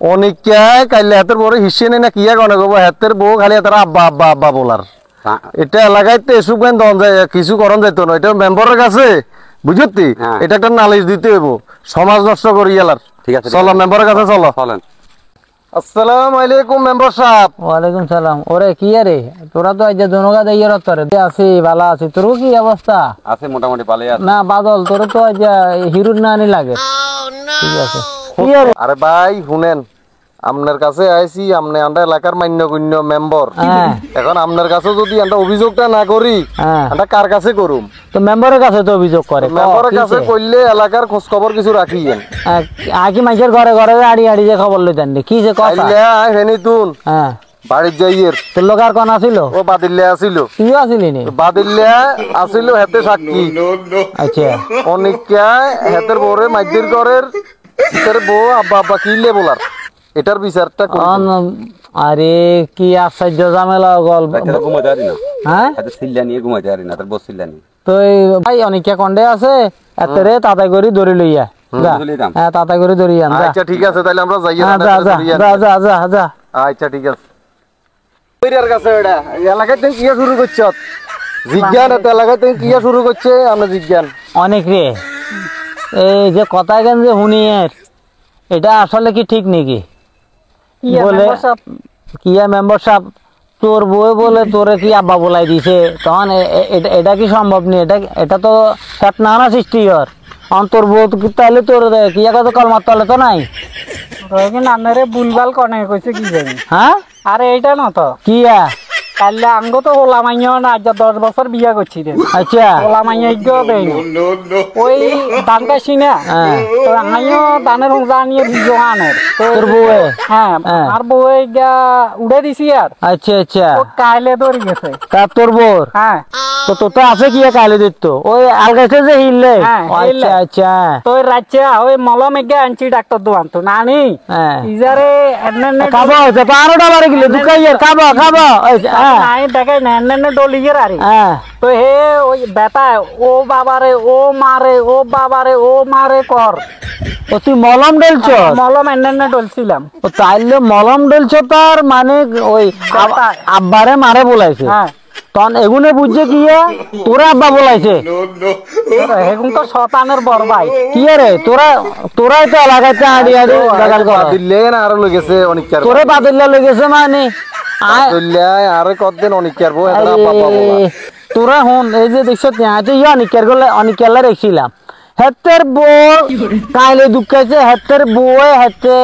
অনিকা কাইলে হাতের বড় হিসে নেই না কিয়া গনে গো হাতের বউ খালি হাতের আব্বা আব্বা আব্বা বলার এটা এলাকাইতে এসব কেন দন যায় কিছু করন যাইত না এটা মেম্বারের কাছে বুঝতি এটা একটা নালিশ দিতে হইব সমাজ নষ্ট করি এলার ঠিক আছে চলো মেম্বারের কাছে চলো চলেন আসসালামু আলাইকুম মেম্বার সাহেব ওয়ালাইকুম সালাম ওরে কি রে তোরা তো আজ জনগা দেইয়ে রতরে আছি ভালো আছি তোর কি অবস্থা আছে মোটামুটি ভালোই আছে না বাদল তোর তো আজ হিরুর নানি লাগে ঠিক আছে আরে ভাই শুনেন আপনার কাছে আইছি আপনি আমরা এলাকার মান্যগণ্য মেম্বার এখন আপনার কাছে যদি আমরা অভিযোগটা না করি আমরা কার কাছে করুম তো মেম্বারের কাছে তো অভিযোগ করে মেম্বারের কাছে কইলে এলাকার খোঁজ খবর কিছু রাখিয়েন আকি মানুষের ঘরে ঘরে আড়ি আড়ি যে খবর লইতেন কি যে কথা হেনি তুন বাড়ির যাইয়ের তোর লোক আর কোন আছিল ও বাদিল্লা আছিল তুইও আসিলি নি বাদিল্লা আছিল হেতে সাক্ষী আচ্ছা অনিকা হেতের বউরে মাইদির ঘরের তোর বউ আব্বা আব্বা কিলে বলার এটার বিচারটা কোন আরে কি আশ্চর্য ঝামেলা গল্প ঘুমাতে পারি না হ্যাঁ এত সিল্লা নিয়ে ঘুমাতে পারি না তার বউ সিল্লা নিয়ে তো ভাই অনিকা কন্ডে আছে এতরে তাতাই করি ধরে লইয়া হ্যাঁ তাতাই করে ধরি আন আচ্ছা ঠিক আছে তাহলে আমরা যাই যা আচ্ছা ঠিক আছে কইরার কাছে এটা এলাকায় তুই কি শুরু করছস জিজ্ঞান এত এলাকায় তুই কি শুরু করছে আমরা জিজ্ঞান অনেক রে এই যে কথা কেন যে হুনিয়ের এটা আসলে কি ঠিক নাকি বলে কিয়া মেম্বার সাহেব তোর বউ বলে তোরে কি আব্বা বলাই দিছে তখন এটা কি সম্ভব নেই এটা তো নানা সৃষ্টি কর তোর বউ তাহলে তোর কিয়া কত কলমার তলে তো নাই নানারে বুলবাল কনে কইছে কি জানি হ্যাঁ আরে এইটা না তো কিয়া কাইলে আঙ্গ তো ওলা মাইয়া না আজ 10 বছর বিয়া করছি রে আচ্ছা ওলা মাইয়া ইগো দেই ওই ধান কাশি না তো আইও ধানের হুঁজা নিয়ে জোয়ানের তোর বউয়ে হ্যাঁ আর বউয়ে গা উড়ে দিছি আর আচ্ছা আচ্ছা ও কাইলে ধরে গেছে তা তোর বউর হ্যাঁ তো তোর তো আছে কিয়া কাইলে দিত ওই আলগাইছে যে হিললে আচ্ছা আচ্ছা তো রাচ্চা ওই মলম এগে আনছি ডাক্তার দোয়ান তো নানি ইজারে এন্নে খাবো তো 12টা বারে গিলে দুকাইয়ার খাবো নাই দেখে নেন ডলিয়ে আরে তো হে ওই বেটা ও বাবারে ও মারে ও বাবারে ও মারে কর ও তুই মলম ডলছ মলম এনে ডলছিলাম ও তাইলে মলম ডলছ তার মানে ওই আব্বারে মারে বলাইছে তখন এগুনে বুঝছে কি তোরা আব্বা বলাইছে এখন তো শতানের বড় ভাই কি রে তোরাই তো এলাকাতে আড়ি আড়ি দাগাল কর দিলে না আরো লেগেছে অনেক তোরে বাদল্লা লেগেছে মানে আরে কতদিন অনিকার বউ এত আব্বা বলা তোরা হন এই যে দেখছ অনিকার গলে অনিকালা রেখছিলাম হেতের বউ কাইলে দুঃখাইছে হেতের বউ হেতে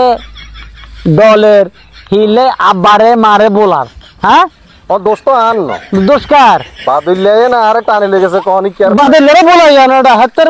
দলের হিলে আব্বারে মারে বলার হ্যাঁ ও দোষ তো আন না দোষকার বাদুল্লে না আরে টানে লেগেছে অনিকার বাদুল্লে বলাই জানো এটা হেতের